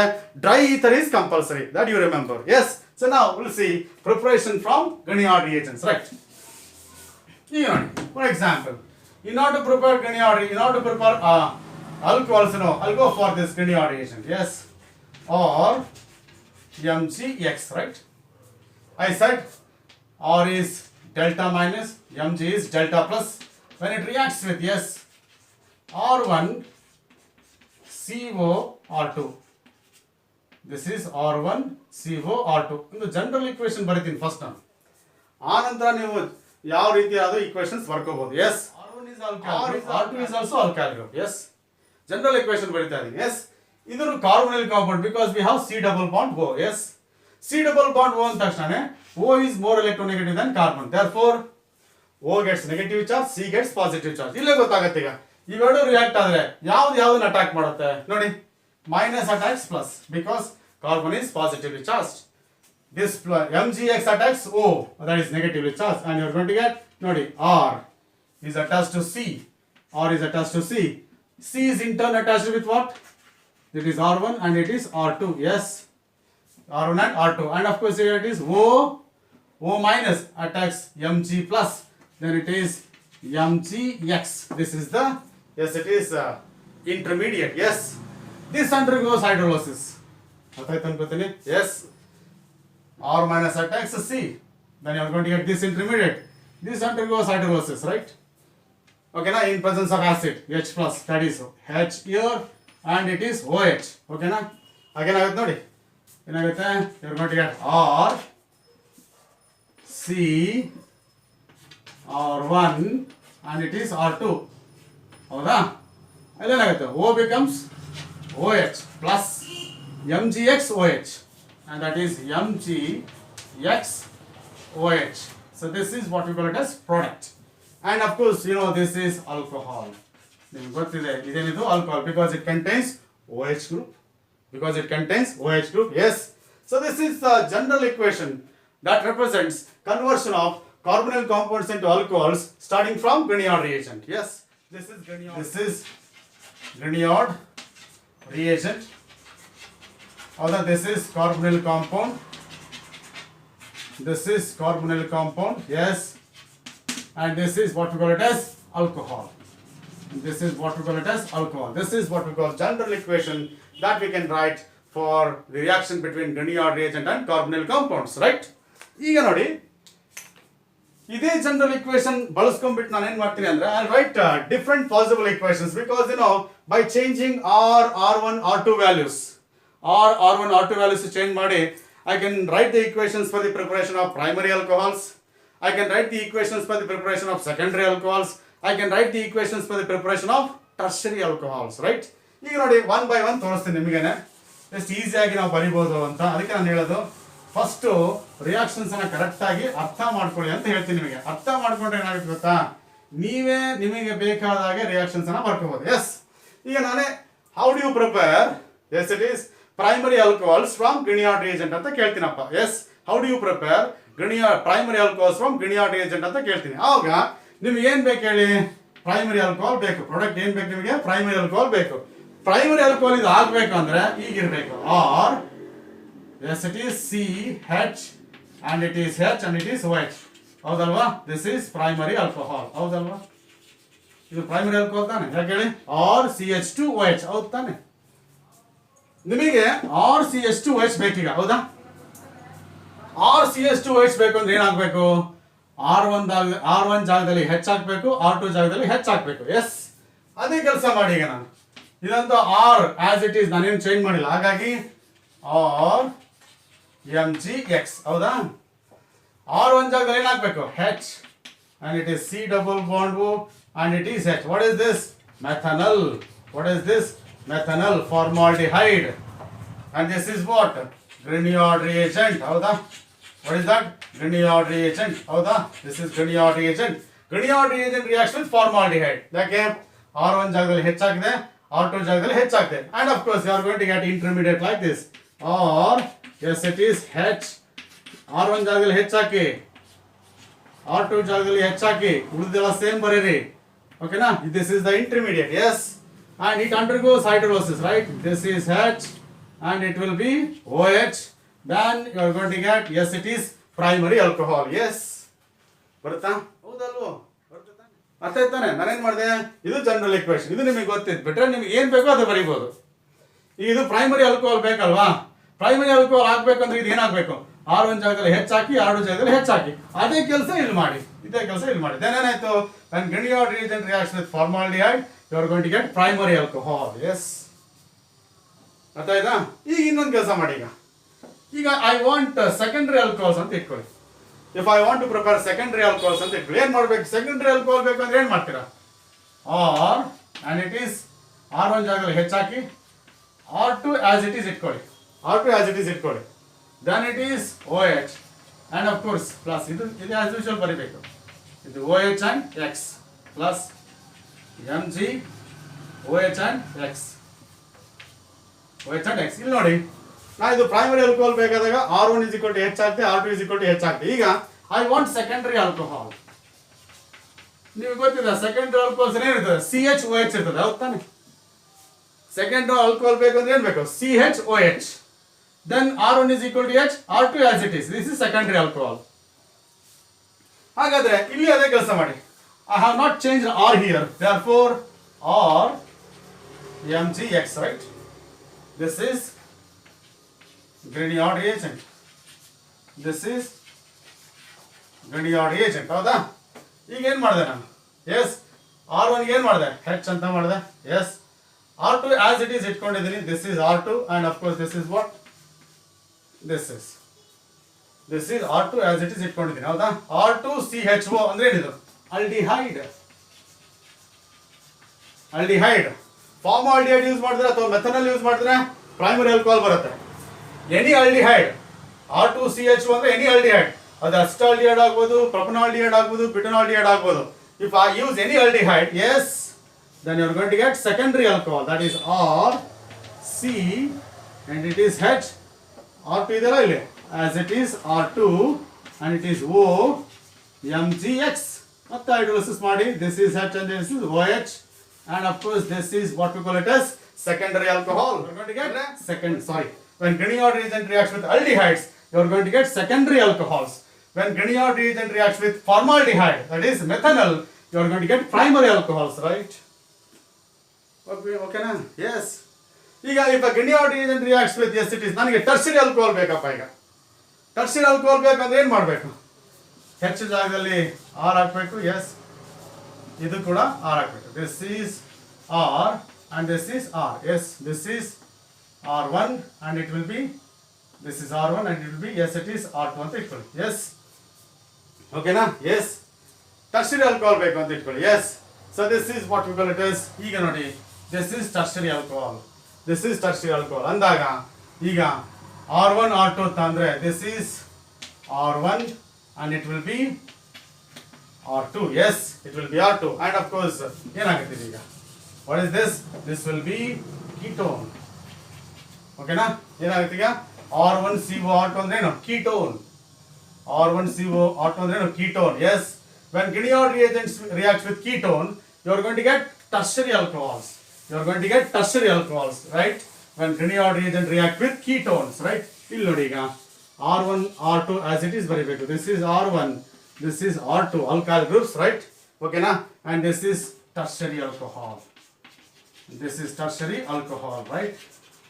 dry ether is compulsory. That you remember. Yes. So now we'll see preparation from Grignard reagents, right? For example, in order to prepare alcohols, I'll go for this Grignard reagent. Yes, or MgX, right? I said R is delta minus, Mg is delta plus. When it reacts with R1 CO R2. This is R1 CO R2. In the general equation ಬರೀತೀನಿ first ನಾನು. ಆನಂತರ ನೀವು ಯಾವ ರೀತಿಯಾದ equations ಬರ್ಕೋಬಹುದು. Yes, R1 is alkyl group, R2 is also alkyl group. Yes, general equation ಬರೀತಾ ಇದೀನಿ. Yes, ಇದನ್ನು carbonyl compound because we have C double bond O. Yes, C double bond O ಅಂದ ತಕ್ಷಣ O is more electronegative than carbon. Therefore O gets negative charge, C gets positive charge. ಇಲ್ಲೇ ಗೊತ್ತಾಗುತ್ತೆ ಈಗ ಇವೆರಡು react ಆದ್ರೆ ಯಾವ್ದನ್ನ attack ಮಾಡುತ್ತೆ ನೋಡಿ. Minus attacks plus because carbon is positively charged. This MgX attacks O, that is negatively charged, and you are going to get nodi R is attached to C. R is attached to C. C is in turn attached with what? It is R1 and it is R2. Yes, R1 and R2, and of course here it is O minus attacks Mg plus. Then it is MgX. This is the it is intermediate. Yes, this undergoes hydrolysis. Yes, R minus attacks C. Then you are going to get this intermediate. This undergoes hydrolysis, right? Okay, now in presence of acid H plus, that is H here, and it is OH. Okay, now again I have you are going to get R C R1 and it is R2. ಹೌದಾ? ಅಲ್ಲೇನಾಗುತ್ತೆ O becomes OH plus MgX OH, and that is MgX OH. So this is what we call it as product. And of course, this is alcohol. ನಿಮಗೆ ಗೊತ್ತಿದೆ ಇದೇನಿದು alcohol because it contains OH group. Yes. So this is the general equation that represents conversion of carbonyl compounds into alcohols starting from Grignard reagent. Yes, this is Grignard reagent. Although this is carbonyl compound. Yes, and this is what we call it as alcohol. This is what we call general equation that we can write for the reaction between Grignard reagent and carbonyl compounds, right? ಈಗ ನೋಡಿ ಇದೇ general equation ಬಳಸ್ಕೊಂಡ್ಬಿಟ್ಟು ನಾನು ಏನ್ ಮಾಡ್ತೀನಿ ಅಂದ್ರೆ I right different possible equations because by changing R1 R2 values R1 R2 values change ಮಾಡಿ I can write the equations for the preparation of primary alcohols. I can write the equations for the preparation of secondary alcohols. I can write the equations for the preparation of tertiary alcohols, right? ಈಗ ನೋಡಿ one by one ತೋರಿಸ್ತೀನಿ ನಿಮಗೇನೆ ಎಷ್ಟು ಈಸಿಯಾಗಿ ನಾವು ಬರಿಬೋದು ಅಂತ. ಅದಕ್ಕೆ ನಾನು ಹೇಳೋದು ಫಸ್ಟ್ ರಿಯಾಕ್ಷನ್ಸ್ ಅನ್ನ ಕರೆಕ್ಟ್ ಆಗಿ ಅರ್ಥ ಮಾಡ್ಕೊಳ್ಳಿ ಅಂತ ಹೇಳ್ತೀನಿ ನಿಮಗೆ. ಅರ್ಥ ಮಾಡ್ಕೊಂಡ್ರೆ ಏನಾಗುತ್ತೆ ಗೊತ್ತಾ, ನೀವೇ ನಿಮಗೆ ಬೇಕಾದ ಹಾಗೆ ರಿಯಾಕ್ಷನ್ಸ್ ಅನ್ನ ಬರ್ಕೋಬಹುದು. ಎಸ್, ಈಗ ನಾನೇ how do you prepare, as it is primary alcohols from Grignard reagent ಅಂತ ಕೇಳ್ತೀನಪ್ಪ. Yes, how do you prepare primary alcohols from Grignard reagent ಅಂತ ಕೇಳ್ತೀನಿ. ಆವಾಗ ನಿಮ್ಗೆ ಏನ್ ಬೇಕು ಹೇಳಿ, ಪ್ರೈಮರಿ ಆಲ್ಕೋಹಾಲ್ ಬೇಕು. ಪ್ರಾಡಕ್ಟ್ ಏನ್ ಬೇಕು ನಿಮಗೆ, ಪ್ರೈಮರಿ ಆಲ್ಕೋಹಾಲ್ ಬೇಕು. ಪ್ರೈಮರಿ ಆಲ್ಕೋಹಾಲ್ ಇದು ಆಗ್ಬೇಕು ಅಂದ್ರೆ ಈಗಿರ್ಬೇಕು R, as it is CH and it is H and it is OH. ಹೌದಲ್ವಾ? This is primary alcohol. ಹೌದಲ್ವಾ? ಇದು ಪ್ರೈಮರಿ ಆಲ್ಕೋಹಾಲ್ ತಾನೆ? ಯಾಕೆ ಹೇಳಿ, RCH2OH. ಹೌದು ತಾನೆ? ನಿಮಗೆ RCH2OH ಬೇಕೀಗ, ಹೌದಾ? RCH2OH ಬೇಕು ಅಂದ್ರೆ ಏನಾಗಬೇಕು, R1 ಜಾಗದಲ್ಲಿ H ಹಾಕಬೇಕು, R2 ಜಾಗದಲ್ಲಿ H ಹಾಕಬೇಕು. ಎಸ್, ಅದೇ ಕೆಲಸ ಮಾಡಿ. ಈಗ ನಾನು ಇದಂತೂ R ಆಸ್ ಇಟ್ ಈಸ್ ನಾನೇನು ಚೇಂಜ್ ಮಾಡಿಲ್ಲ, ಹಾಗಾಗಿ RMgX. ಹೌದಾ? R1 ಜಾಗದಲ್ಲಿ ಏನು ಹಾಕಬೇಕು, H and it is C double bond O and it is H. What is this? Methanol. What is this? Methanol, formaldehyde. And this is what? Grignard reagent. ಹೌದಾ? What is that? Grignard reagent. ಹೌದಾ? This is Grignard reagent. Grignard reagent reaction with formaldehyde. ಯಾಕೆ R1 ಜಾಗದಲ್ಲಿ H ಹಾಕಿದೆ, R2 ಜಾಗದಲ್ಲಿ H ಹಾಕಿದೆ. And of course you are going to get intermediate like this. Or yes it is H, R1 ಜಾಗದಲ್ಲಿ H ಹಾಕಿ, R2 ಜಾಗದಲ್ಲಿ H ಹಾಕಿ, ಉಳಿದೆಲ್ಲ same ಬರೀರಿ. ಓಕೆನಾ? This is the intermediate. Yes. And it undergoes hydrolysis, right? This is H and it will be OH. Then you are going to get, yes it is primary alcohol. Yes. ಬರುತ್ತಾ? ಹೌದಲ್ವೋ? ಅರ್ಥ ಆಯ್ತಾನೆ? ನಾನೇನ್ ಮಾಡಿದೆ, ಇದು general equation. ಇದು ನಿಮಗೆ ಗೊತ್ತಿತ್ತು ಬಿಟ್ರೆ ನಿಮ್ಗೆ ಏನ್ ಬೇಕೋ ಅದು ಬರೀಬಹುದು. ಇದು ಪ್ರೈಮರಿ ಆಲ್ಕೋಹಾಲ್ ಬೇಕಲ್ವಾ? ಪ್ರೈಮರಿ ಆಲ್ಕೋಹಾಲ್ ಆಗ್ಬೇಕಂದ್ರೆ ಇದು ಏನಾಗಬೇಕು, R1 ಜಾಗದಲ್ಲಿ H ಹಾಕಿ, R2 ಜಾಗದಲ್ಲಿ H ಹಾಕಿ. ಅದೇ ಕೆಲಸ ಇಲ್ಲಿ ಮಾಡಿ, ಇದೇ ಕೆಲಸ ಇಲ್ಲಿ ಮಾಡಿ. then ಏನಾಯ್ತು, when Grignard reagent reacts with formaldehyde you are going to get primary alcohol. Yes. ಅರ್ಥ ಆಯ್ತಾ? ಈಗ ಇನ್ನೊಂದು ಕೆಲಸ ಮಾಡಿ. ಈಗ ಐ ವಾಂಟ್ ಸೆಕೆಂಡರಿ ಆಲ್ಕೋಹಾಲ್ಸ್ ಅಂತ ಇಟ್ಕೊಳ್ಳಿ. If I want to prepare secondary alcohols ಅಂತ ಇಟ್ಕೊಳ್ಳಿ, ಏನ್ ಮಾಡ್ಬೇಕು, ಸೆಕೆಂಡರಿ ಆಲ್ಕೋಹಾಲ್ ಬೇಕು ಅಂದ್ರೆ ಏನ್ ಮಾಡ್ತೀರಾ, R and it is R1 ಜಾಗದಲ್ಲಿ H hockey, R2 as it is ಇಟ್ಕೊಳ್ಳಿ, R2 as it is ಇಟ್ಕೊಳ್ಳಿ. then it is OH and of course plus ಇದು as usual ಬರಿಬೇಕು. ಇದು OH and X plus Mg OH and X. OH and X. ಇಲ್ಲಿ ನೋಡಿ, ನಾ ಇದು primary alcohol ಬೇಕಾದಾಗ R1 is equal to H ಹಾಕ್ತೆ, R2 is equal to H ಹಾಕ್ತೆ. ಈಗ I want secondary alcohol. ನೀವು ಗೊತ್ತಿದೆ ಸೆಕೆಂಡರಿ ಆಲ್ಕೋಹಾಲ್ಸ್ ಏನಿರ್ತದೆ, CHOH ಇರ್ತದೆ. ಹೌದು ತಾನೆ? ಸೆಕೆಂಡರಿ ಆಲ್ಕೋಹಾಲ್ ಬೇಕು ಅಂದ್ರೆ ಏನ್ ಬೇಕು, CHOH. then R1 is equal to H, R2 as it is. This is secondary alcohol. ಹಾಗಾದ್ರೆ ಇಲ್ಲಿ ಅದೇ ಕೆಲಸ ಮಾಡಿ. I have not changed R here. Therefore RMgX, right? This is Grignard reagent. This is Grignard reagent. ಹೌದಾ? ಈಗ ಏನ್ ಮಾಡಿದೆ ನಾನು, ಎಸ್ R1 ಏನು ಮಾಡಿದೆ, H ಅಂತ ಮಾಡಿದೆ. Yes, R2 as it is ಇಟ್ಕೊಂಡಿದ್ದೀನಿ. This is R2 and of course this is what, this is R2 as it is ಇಟ್ಕೊಂಡಿದ್ದೀನಿ. ಹೌದಾ? R2CHO ಅಂದ್ರೆ ಏನಿದು, aldehyde. ಫಾರ್ಮಾಲ್ಡಿಹೈಡ್ ಯೂಸ್ ಮಾಡಿದ್ರೆ ಅಥವಾ ಮೆಥನಾಲ್ ಯೂಸ್ ಮಾಡಿದ್ರೆ ಪ್ರೈಮರಿ ಆಲ್ಕೋಹಾಲ್ ಬರುತ್ತೆ. ಎನಿ ಆಲ್ಡಿಹೈಡ್, R2CHO ಅಂದ್ರೆ ಎನಿ ಆಲ್ಡಿಹೈಡ್, ಅದು ಅಸಿಟಾಲ್ಡಿಹೈಡ್ ಆಗ್ಬೋದು, ಪ್ರೊಪನಾಲ್ಡಿಹೈಡ್ ಆಗ್ಬೋದು, ಬ್ಯೂಟನಾಲ್ಡಿಹೈಡ್ ಆಗ್ಬೋದು. If I use any aldehyde, yes, then you are going to get secondary alcohol, that is RC and it is H. R2 ಇದೆಲ್ಲ ಇಲ್ಲಿ as it is R2 and it is OMgX. ಮತ್ತೆ hydrolysis ಮಾಡಿ, this is H and this is OH and of course this is what we call it as secondary alcohol. You are going to get when Grignard reagent reacts with aldehydes you are going to get secondary alcohols. When Grignard reagent reacts with formaldehyde, that is methanol, you are going to get primary alcohols, right? Okay na? Yes. ಈಗ if a Grignard reagent reacts with, yes it is, ನನಗೆ tertiary alcohol ಬೇಕಪ್ಪ. ಈಗ tertiary alcohol ಬೇಕಂದ್ರೆ ಏನು ಮಾಡಬೇಕು, H ಜಾಗದಲ್ಲಿ R ಹಾಕಬೇಕು. Yes, ಇದು ಕೂಡ R ಹಾಕಬೇಕು. This is R and this is R. Yes, this is R1 and it will be, this is R1 and it will be, yes, it is R2 ಅಂತ ಇಟ್ಕೊಳ್ಳಿ. Yes, ಓಕೆನಾ? Yes, tertiary alcohol ಬೇಕು ಅಂತ ಇಟ್ಕೊಳ್ಳಿ. Yes, so this is what we call it as, ಈಗ ನೋಡಿ, this is tertiary alcohol. This is tertiary alcohol ಅಂದಾಗ ಈಗ R1 R2 ಅಂತ ಅಂದ್ರೆ this is R1 and it will be R2. Yes, it will be R2 and of course ಏನಾಗುತ್ತೆ ಈಗ, what is this? This will be ketone. ಓಕೆನಾ? ಏನಾಗುತ್ತೆ ಈಗ R1CO R2 ಅಂದ್ರೆ ಏನು? Ketone. R1CO R2 ಅಂದ್ರೆ ಏನು? Ketone. Yes, when Grignard reagents reacts with ketone, you are going to get tertiary alcohols. You are going to get tertiary alcohols, right? When Grignard reagent react with ketones, right? ಇಲ್ಲಿ ನೋಡಿ ಈಗ R1 R2 as it is ಬರೀಬೇಕು. This is R1, this is R2, alkyl groups, right? ಓಕೆನಾ? And this is tertiary alcohol. This is tertiary alcohol, right?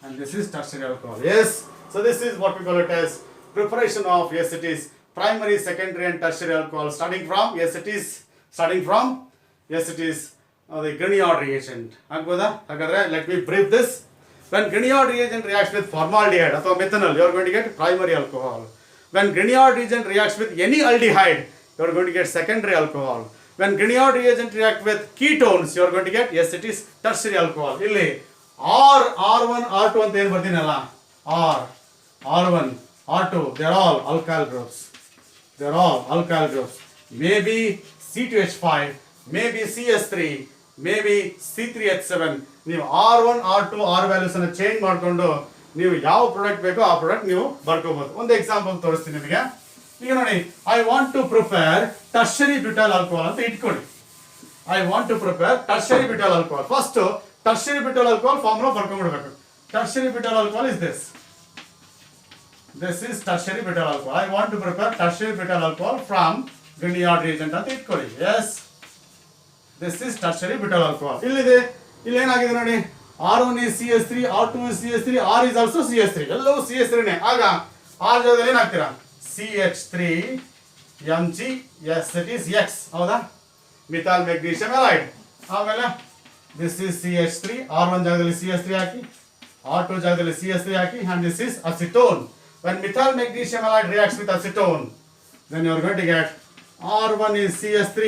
And this is tertiary alcohol. Yes, so this is what we call it as preparation of, yes, it is primary, secondary and tertiary alcohol starting from, yes, it is starting from, yes, it is the Grignard reagent. ಆಗ್ಬೋದಾ? ಹಾಗಾದ್ರೆ let me brief this. When Grignard reagent reacts with formaldehyde ಅಥವಾ methanol, you are going to get primary alcohol. When Grignard reagent reacts with any aldehyde, you are going to get secondary alcohol. When Grignard reagent react with ketones, you are going to get, yes, it is tertiary alcohol. ಇಲ್ಲಿ R1 R2 ಅಂತ ಏನು ಬರ್ತೀನಲ್ಲ, R1 R2, they are all alkyl groups. They are all alkyl groups. Maybe C2H5, maybe CS3, maybe C3H7. ನೀವು R1 R2 R values ಅನ್ನು change ಮಾಡಿಕೊಂಡು ನೀವು ಯಾವ product ಬೇಕೋ ಆ ಪ್ರಾಡಕ್ಟ್ ನೀವು ಬರ್ಕೋಬಹುದು. ಒಂದು ಎಕ್ಸಾಂಪಲ್ ತೋರಿಸ್ತೀನಿ ನಿಮಗೆ. ಈಗ ನೋಡಿ, I want to prepare tertiary butyl alcohol ಅಂತ ಇಟ್ಕೊಳ್ಳಿ. I want to prepare tertiary butyl alcohol. First tertiary butyl alcohol formula ಬರ್ಕೊಂಡ್ಬಿಡ್ಬೇಕು. Tertiary butyl alcohol is this. This is tertiary butyl alcohol. I want to prepare tertiary butyl alcohol from Grignard reagent ಅಂತ ಇಟ್ಕೊಳ್ಳಿ. Yes, this is tertiary butyl alcohol. ಇಲ್ಲಿದೆ, ಇಲ್ಲಿ ಏನಾಗಿದೆ ನೋಡಿ, R1 is CS3, R2 is CS3, R is also CS3. ಎಲ್ಲವೂ CS3 ನೇ. ಆಗ R ಜಾಗದಲ್ಲಿ ಏನಾಗ್ತೀರಾ? CH3Mg, yes, it is X. ಹೌದಾ? Methyl magnesium halide. ಆಮೇಲೆ this is CH3, R1 ಜಾಗದಲ್ಲಿ CH3 ಹಾಕಿ, R2 ಜಾಗದಲ್ಲಿ CH3 hockey, and this is acetone. When methyl magnesium halide reacts with acetone, then you are going to get R1 is CS3,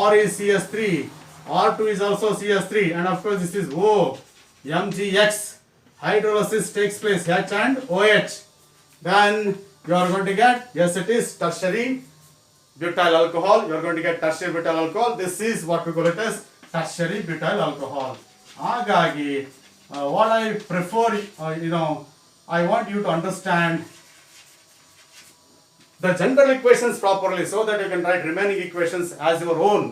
R is CS3, R2 is also CS3, and of course this is O, MgX. Hydrolysis takes place H and OH. Then you are going to get, yes, it is tertiary butyl alcohol. You are going to get tertiary butyl alcohol. This is what we call it as tertiary butyl alcohol. ಹಾಗಾಗಿ what I prefer, I want you to understand the general equations properly so that you can write remaining equations as your own.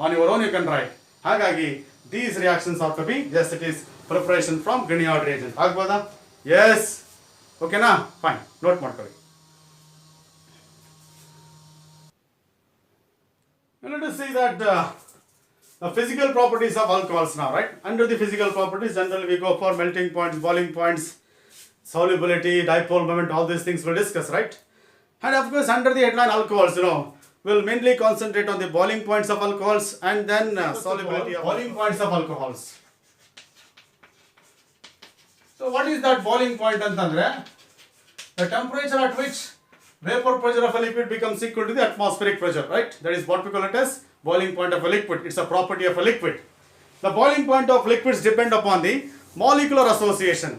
On your own you can write. ಹಾಗಾಗಿ these reactions have to be, yes, it is preparation from Grignard reagent. ಆಗ್ಬೋದಾ? Yes, ಓಕೆನಾ? Fine, note ಮಾಡ್ಕೊಳ್ಳಿ. Let us see that the physical properties of alcohols now, right? Under the physical properties, generally we go for melting points, boiling points, solubility, dipole moment, all these things we'll discuss, right? And of course, under the headline alcohols, we'll mainly concentrate on the boiling points of alcohols and then solubility of boiling points of alcohols. So what is that boiling point antandre? The temperature at which vapor pressure of a liquid becomes equal to the atmospheric pressure, right? That is what we call it as boiling point of a liquid. It's a property of a liquid. The boiling point of liquids depend upon the molecular association.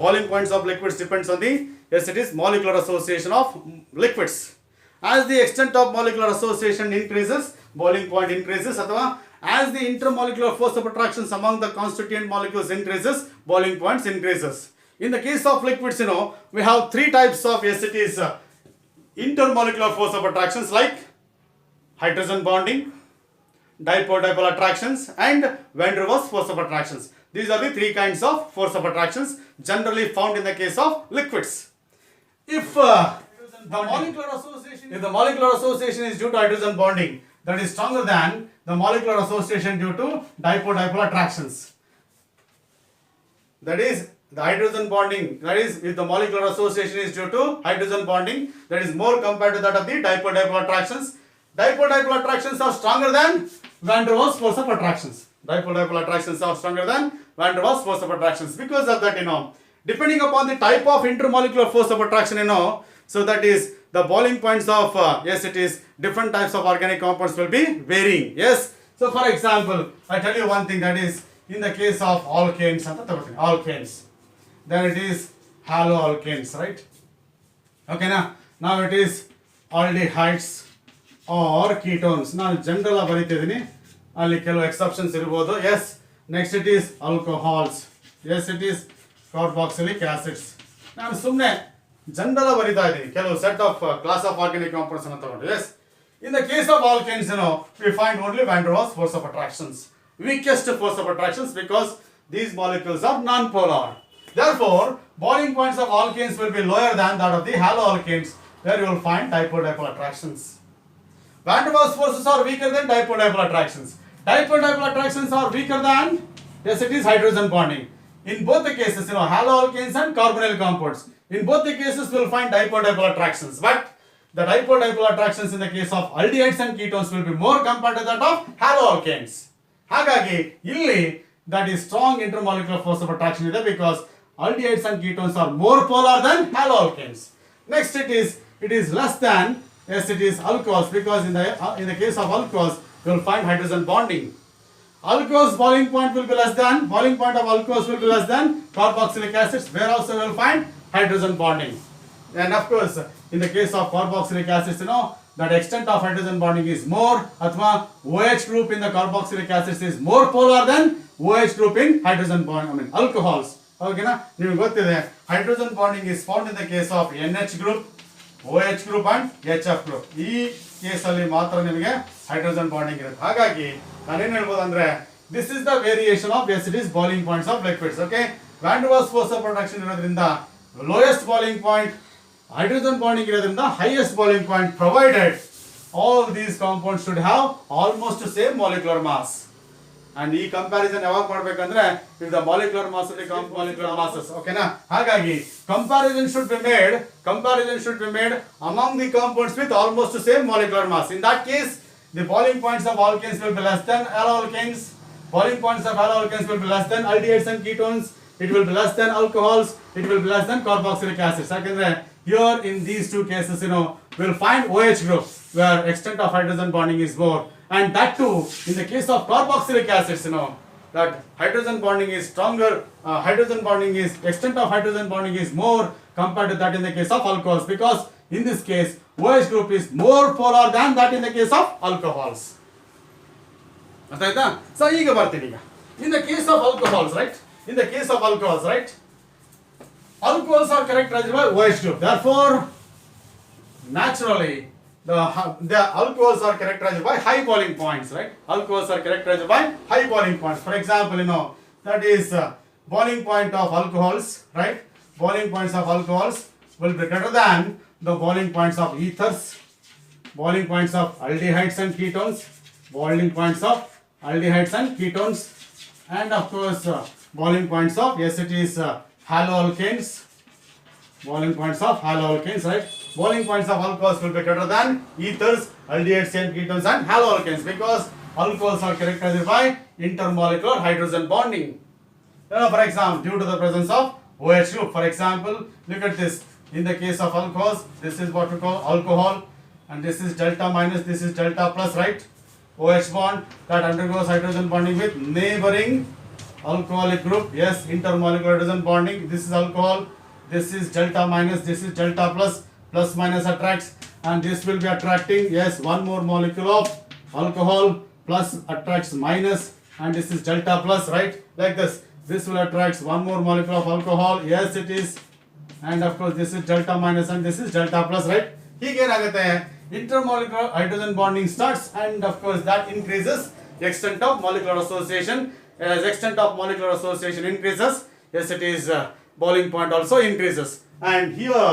Boiling points of liquids depends on the, yes, it is molecular association of liquids. As the extent of molecular association increases, boiling point increases. Athava as the intermolecular force of attractions among the constituent molecules increases, boiling points increases. In the case of liquids, we have three types of, yes, it is intermolecular force of attractions like hydrogen bonding, dipole-dipole attractions, and van der Waals force of attractions. These are the three kinds of force of attractions generally found in the case of liquids. If the molecular association is due to hydrogen bonding, that is stronger than the molecular association due to dipole-dipole attractions. That is the hydrogen bonding, that is if the molecular association is due to hydrogen bonding, that is more compared to that of the dipole-dipole attractions. Dipole-dipole attractions are stronger than van der Waals force of attractions. Dipole-dipole attractions are stronger than van der Waals force of attractions. Because of that, depending upon the type of intermolecular force of attraction, so that is the boiling points of, yes, it is different types of organic compounds will be varying. Yes. So for example, I tell you one thing, that is in the case of alkanes, then it is haloalkanes, right? Okay, now it is aldehydes or ketones. Now general ಬರೀತಿದ್ದೀನಿ, ಅಲ್ಲಿ ಕೆಲವು exceptions ಇರಬಹುದು. Yes, next it is alcohols. Yes, it is carboxylic acids. ನಾನು ಸುಮ್ಮನೆ general ಬರೀತಾ ಇದ್ದೀನಿ, ಕೆಲವು set of class of organic compounds ಅನ್ನು ತಗೊಂಡು. Yes, in the case of alkanes, we find only van der Waals force of attractions, weakest force of attractions, because these molecules are non-polar. Therefore, boiling points of alkanes will be lower than that of the haloalkanes, where you will find dipole-dipole attractions. Van der Waals forces are weaker than dipole-dipole attractions. Dipole-dipole attractions are weaker than, yes, it is hydrogen bonding. In both the cases, haloalkanes and carbonyl compounds, in both the cases we will find dipole-dipole attractions. But the dipole-dipole attractions in the case of aldehydes and ketones will be more compared to that of haloalkanes. ಹಾಗಾಗಿ ಇಲ್ಲಿ that is strong intermolecular force of attraction ಇದೆ, because aldehydes and ketones are more polar than haloalkanes. Next it is less than, yes, it is alcohols, because in the case of alcohols you will find hydrogen bonding. Alcohols boiling point will be less than, boiling point of alcohols will be less than carboxylic acids, where also you will find hydrogen bonding. And of course, in the case of carboxylic acids, that extent of hydrogen bonding is more, athwa OH group in the carboxylic acids is more polar than OH group in hydrogen bond, alcohols. Okay, ನೀವು ಗೊತ್ತಿದೆ, hydrogen bonding is found in the case of NH group, OH group and HF group. ಈ case ಅಲ್ಲಿ ಮಾತ್ರ ನಿಮಗೆ hydrogen bonding ಇರುತ್ತೆ. ಹಾಗಾಗಿ ನಾನೇನು ಹೇಳ್ಬೋದು ಅಂದ್ರೆ, this is the variation of, yes, it is boiling points of liquids. Okay, van der Waals force of attraction ಇರೋದ್ರಿಂದ lowest boiling point, hydrogen bonding ಇರೋದ್ರಿಂದ highest boiling point, provided all these compounds should have almost the same molecular mass. And ಈ comparison ಯಾವಾಗ ಮಾಡಬೇಕಂದ್ರೆ, if the molecular mass of the molecular masses, okay na? ಹಾಗಾಗಿ comparison should be made among the compounds with almost the same molecular mass. In that case, the boiling points of alkanes will be less than haloalkanes, boiling points of haloalkanes will be less than aldehydes and ketones, it will be less than alcohols, it will be less than carboxylic acids. ಯಾಕಂದ್ರೆ here in these two cases, we will find OH group where extent of hydrogen bonding is more, and that too in the case of carboxylic acids, that hydrogen bonding is stronger, extent of hydrogen bonding is more compared to that in the case of alcohols, because in this case OH group is more polar than that in the case of alcohols. ಅರ್ಥ ಆಯ್ತಾ? So ಈಗ ಬರ್ತೀನಿ, ಈಗ in the case of alcohols, right, alcohols are characterized by OH group. Therefore, naturally, the alcohols are characterized by high boiling points, right? Alcohols are characterized by high boiling points. For example, that is boiling point of alcohols, right? Boiling points of alcohols will be greater than the boiling points of ethers, boiling points of aldehydes and ketones, and of course boiling points of, yes, it is haloalkanes, right? Boiling points of alcohols will be greater than ethers, aldehydes and ketones and haloalkanes, because alcohols are characterized by intermolecular hydrogen bonding. For example, due to the presence of OH group. For example, look at this. In the case of alcohols, this is what we call alcohol, and this is delta minus, this is delta plus, right? OH bond that undergoes hydrogen bonding with neighboring alcoholic group. Yes, intermolecular hydrogen bonding. This is alcohol, this is delta minus, this is delta plus, plus minus attracts, and this will be attracting, yes, one more molecule of alcohol, plus attracts minus, and this is delta plus, right? Like this. This will attract one more molecule of alcohol, yes it is, and of course this is delta minus and this is delta plus, right? ಹೀಗೆ ಏನಾಗುತ್ತೆ, intermolecular hydrogen bonding starts, and of course that increases the extent of molecular association. As extent of molecular association increases, yes it is boiling point also increases. And here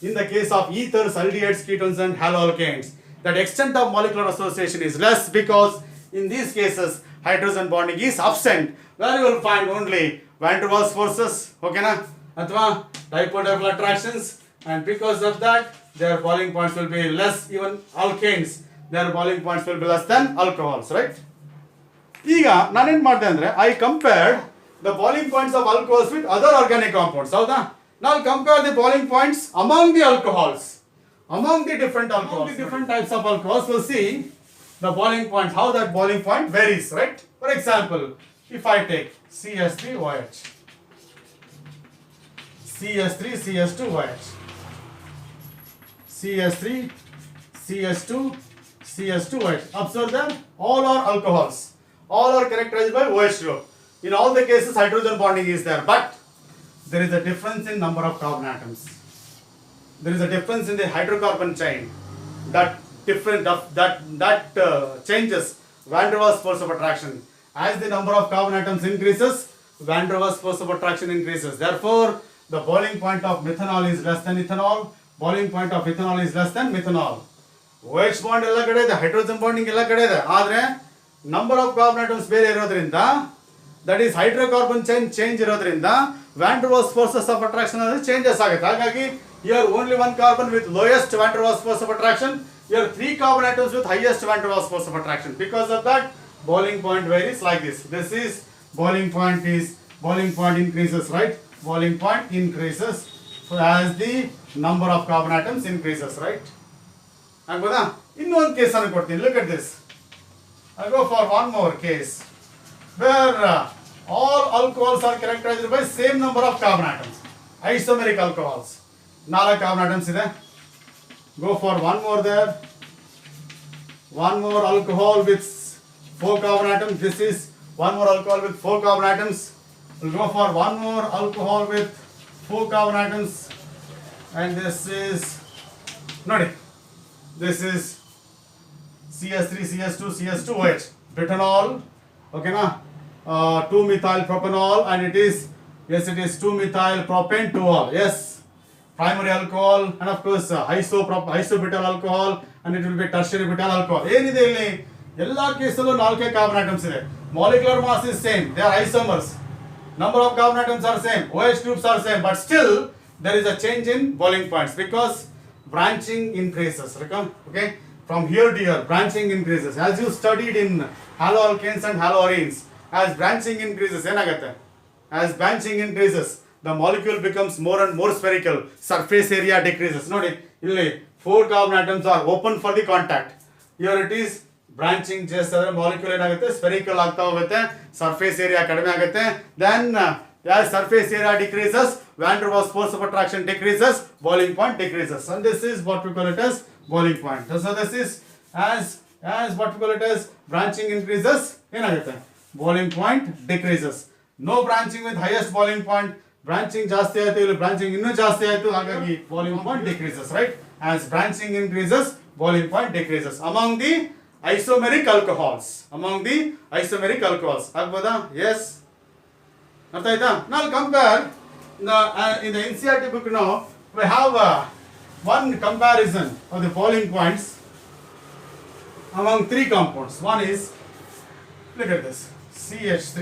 in the case of ethers, aldehydes, ketones and haloalkanes, that extent of molecular association is less, because in these cases hydrogen bonding is absent, where you will find only van der Waals forces, okay na? Athwa dipole-dipole attractions, and because of that, their boiling points will be less. Even alkanes, their boiling points will be less than alcohols, right? ಈಗ ನಾನೇನು ಮಾಡಿದೆ ಅಂದರೆ I compared the boiling points of alcohols with other organic compounds. ಹೌದಾ? Now compare the boiling points among the alcohols, among the different alcohols, the different types of alcohols. We'll see the boiling point, how that boiling point varies, right? For example, if I take CS3OH, CS3CS2OH, CS3 CS2 CS2OH. Observe them, all are alcohols. All are characterized by OH group. In all the cases, hydrogen bonding is there, but there is a difference in number of carbon atoms. There is a difference in the hydrocarbon chain. That different changes van der Waals force of attraction. As the number of carbon atoms increases, van der Waals force of attraction increases. Therefore, the boiling point of methanol is less than ethanol. Boiling point of ethanol is less than methanol. OH bond ಎಲ್ಲ ಕಡೆ ಇದೆ, hydrogen bonding ಎಲ್ಲ ಕಡೆ ಇದೆ. ಆದರೆ number of carbon atoms ಬೇರೆ ಇರೋದ್ರಿಂದ, that is hydrocarbon chain change ಇರೋದ್ರಿಂದ van der Waals forces of attraction అనేది changes ಆಗುತ್ತೆ. ಹಾಗಾಗಿ here only one carbon with lowest van der Waals force of attraction, here 3 carbon atoms with highest van der Waals force of attraction. Because of that, boiling point varies like this. This is boiling point increases, right? Boiling point increases as the number of carbon atoms increases, right? ಆಗ್ಬೋದಾ? ಇನ್ನೊಂದು case ಅನ್ನು ಕೊಡ್ತೀನಿ. Look at this. I go for one more case where all alcohols are characterized by same number of carbon atoms. Isomeric alcohols. 4 carbon atoms ಇದೆ. Go for one more there. One more alcohol with 4 carbon atoms. This is one more alcohol with 4 carbon atoms. We'll go for one more alcohol with 4 carbon atoms. And this is, ನೋಡಿ, this is CS3, CS2, CS2OH, butanol, okay na, 2-methyl propanol, and it is 2-methyl propane 2-ol, yes, primary alcohol, and of course isobutyl alcohol, and it will be tertiary butyl alcohol. ಏನಿದೆ ಇಲ್ಲಿ ಎಲ್ಲ ಕೇಸಲ್ಲೂ 4 carbon atoms ಇದೆ. Molecular mass is same, they are isomers, number of carbon atoms are same, OH groups are same, but still there is a change in boiling points because branching increases. Okay, from here to here branching increases. As you studied in haloalkanes and haloarenes, as branching increases ಏನಾಗುತ್ತೆ? As branching increases, the molecule becomes more and more spherical, surface area decreases. ನೋಡಿ, ಇಲ್ಲಿ 4 carbon atoms are open for the contact. Here it is branching చేಸಿದ್ರೆ molecule ಏನಾಗುತ್ತೆ? Spherical ಆಗ್ತಾ ಹೋಗುತ್ತೆ, surface area ಕಡಿಮೆ ಆಗುತ್ತೆ. Then as surface area decreases, van der Waals force of attraction decreases, boiling point decreases, and this is what we call it as boiling point. So this is as what we call it as branching increases, ಏನಾಗುತ್ತೆ? Boiling point decreases. No branching with highest boiling point. Branching ಜಾಸ್ತಿ ಆಯ್ತು, ಇಲ್ಲಿ branching ಇನ್ನೂ ಜಾಸ್ತಿ ಆಯ್ತು, ಹಾಗಾಗಿ boiling point decreases, right? As branching increases, boiling point decreases among the isomeric alcohols. ಆಗ್ಬೋದಾ? Yes. ಅರ್ಥ ಆಯ್ತಾ? Now compare in the NCERT book now we have one comparison of the boiling points among 3 compounds. One is, look at this, CH3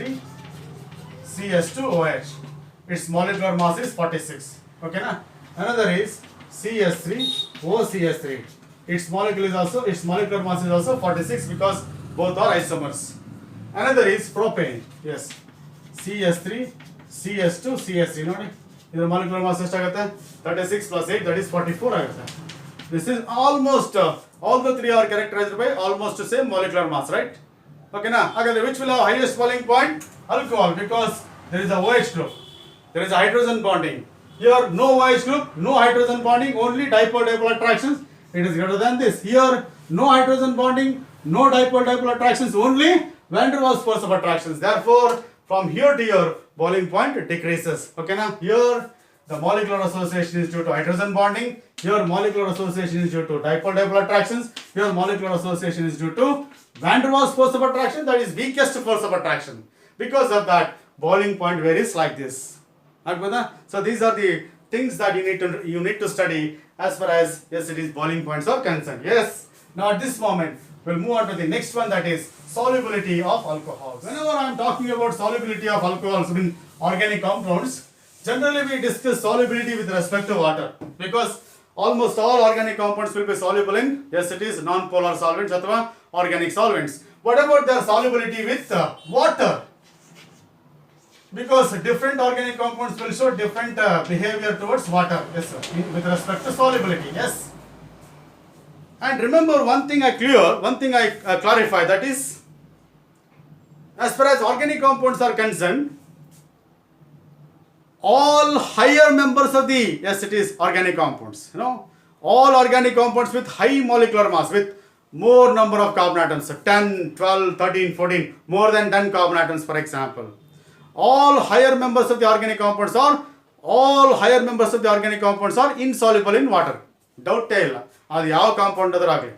CS2OH. Its molecular mass is 46. Okay na? Another is CS3 OCS3. Its molecular mass is also 46 because both are isomers. Another is propane. Yes, CS3 CS2 CS3. ನೋಡಿ, ಇದರ molecular mass ಎಷ್ಟಾಗುತ್ತೆ? 36 plus 8, that is 44 ಆಗುತ್ತೆ. This is almost all the 3 are characterized by almost the same molecular mass, right? Okay na? Again, which will have highest boiling point? Alcohol, because there is a OH group, there is a hydrogen bonding. Here no OH group, no hydrogen bonding, only dipole-dipole attractions. It is greater than this. Here no hydrogen bonding, no dipole-dipole attractions, only van der Waals force of attractions. Therefore, from here to here, boiling point decreases. Okay na? Here the molecular association is due to hydrogen bonding. Here molecular association is due to dipole-dipole attractions. Here molecular association is due to van der Waals force of attraction, that is weakest force of attraction. Because of that, boiling point varies like this. So these are the things that you need to study as far as, yes, it is boiling points are concerned. Yes. Now at this moment, We'll move on to the next one, that is solubility of alcohols. Whenever I am talking about solubility of alcohols in organic compounds, generally we discuss solubility with respect to water, because almost all organic compounds will be soluble in, yes, it is non-polar solvents or organic solvents. What about their solubility with water? Because different organic compounds will show different behavior towards water, yes, sir, with respect to solubility, yes. And remember one thing I clarify, that is, as far as organic compounds are concerned, all higher members of the, yes, it is organic compounds, all organic compounds with high molecular mass, with more number of carbon atoms, 10, 12, 13, 14, more than 10 carbon atoms, for example. All higher members of the organic compounds are insoluble in water. Doubt ಇಲ್ಲ ಅದು ಯಾವ compound ಅದರಾಗಲಿ.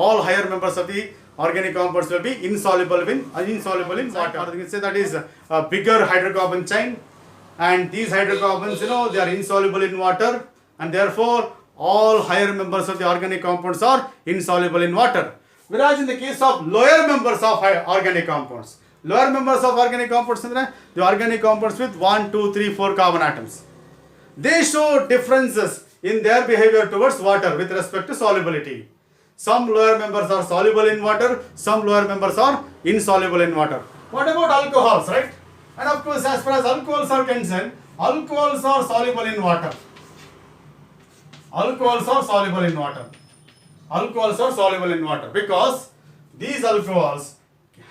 All higher members of the organic compounds will be insoluble in water. You can say that is a bigger hydrocarbon chain, and these hydrocarbons, they are insoluble in water, and therefore all higher members of the organic compounds are insoluble in water. Whereas in the case of lower members of organic compounds, the organic compounds with 1, 2, 3, 4 carbon atoms, they show differences in their behavior towards water with respect to solubility. Some lower members are soluble in water, some lower members are insoluble in water. What about alcohols, right? And of course, as far as alcohols are concerned, alcohols are soluble in water. Alcohols are soluble in water. Alcohols are soluble in water because these alcohols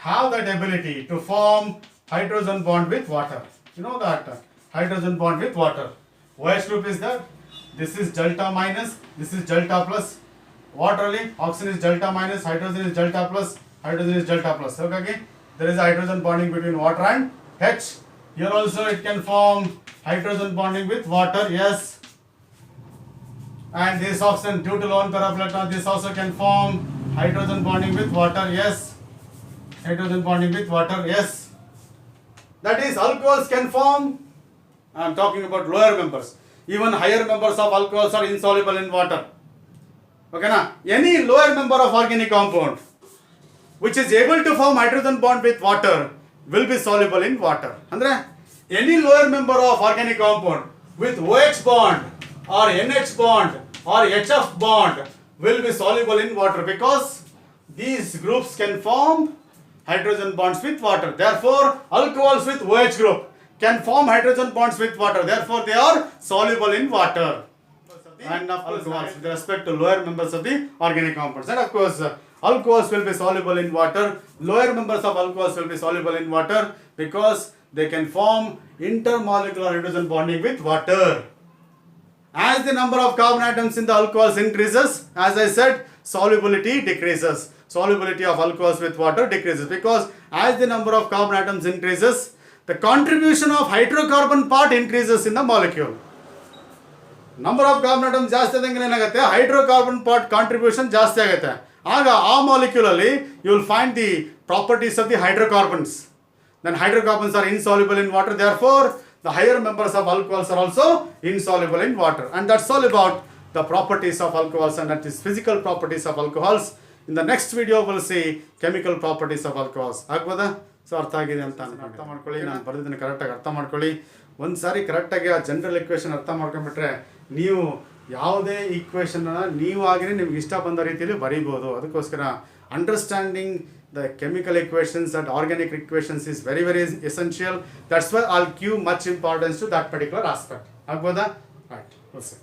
have that ability to form hydrogen bond with water. You know that hydrogen bond with water. OH group is there. This is delta minus, this is delta plus. Water only, oxygen is delta minus, hydrogen is delta plus, hydrogen is delta plus. Okay, there is a hydrogen bonding between water and H. Here also it can form hydrogen bonding with water, yes. And this oxygen, due to lone pair of electron, this also can form hydrogen bonding with water, yes. Hydrogen bonding with water, yes. That is, alcohols can form, I am talking about lower members. Even higher members of alcohols are insoluble in water. Okay, na? Any lower member of organic compound which is able to form hydrogen bond with water will be soluble in water. Andre, any lower member of organic compound with OH bond or NH bond or HF bond will be soluble in water because these groups can form hydrogen bonds with water. Therefore, alcohols with OH group can form hydrogen bonds with water. Therefore, they are soluble in water. And of course, with respect to lower members of the organic compounds. And of course, alcohols will be soluble in water. Lower members of alcohols will be soluble in water because they can form intermolecular hydrogen bonding with water. As the number of carbon atoms in the alcohols increases, as I said, solubility decreases. Solubility of alcohols with water decreases because as the number of carbon atoms increases, the contribution of hydrocarbon part increases in the molecule. Number of carbon atoms ಜಾಸ್ತಿ ಆದಂಗೆ ಏನಾಗುತ್ತೆ, hydrocarbon part contribution ಜಾಸ್ತಿ ಆಗುತ್ತೆ. ಆಗ ಆ molecule ಅಲ್ಲಿ you will find the properties of the hydrocarbons. Then hydrocarbons are insoluble in water. Therefore, the higher members of alcohols are also insoluble in water. And that's all about the properties of alcohols, and that is physical properties of alcohols. In the next video, we'll see chemical properties of alcohols. ಆಗ್ಬೋದಾ? So ಅರ್ಥ ಆಗಿದೆ ಅಂತ ಅರ್ಥ ಮಾಡ್ಕೊಳ್ಳಿ. ನಾನು ಬರೆದಿದ್ದನ್ನು ಕರೆಕ್ಟಾಗಿ ಅರ್ಥ ಮಾಡ್ಕೊಳ್ಳಿ. ಒಂದು ಸಾರಿ ಕರೆಕ್ಟಾಗಿ ಆ ಜನರಲ್ ಇಕ್ವೇಷನ್ ಅರ್ಥ ಮಾಡ್ಕೊಂಡ್ಬಿಟ್ರೆ ನೀವು ಯಾವುದೇ ಈಕ್ವೇಷನ್ನ ನೀವಾಗಿನೇ ನಿಮ್ಗೆ ಇಷ್ಟ ಬಂದ ರೀತಿಯಲ್ಲಿ ಬರೀಬೋದು. ಅದಕ್ಕೋಸ್ಕರ understanding the chemical equations and organic equations is very, very essential. That's why I'll give much importance to that particular aspect. Agboda? Right. We'll see.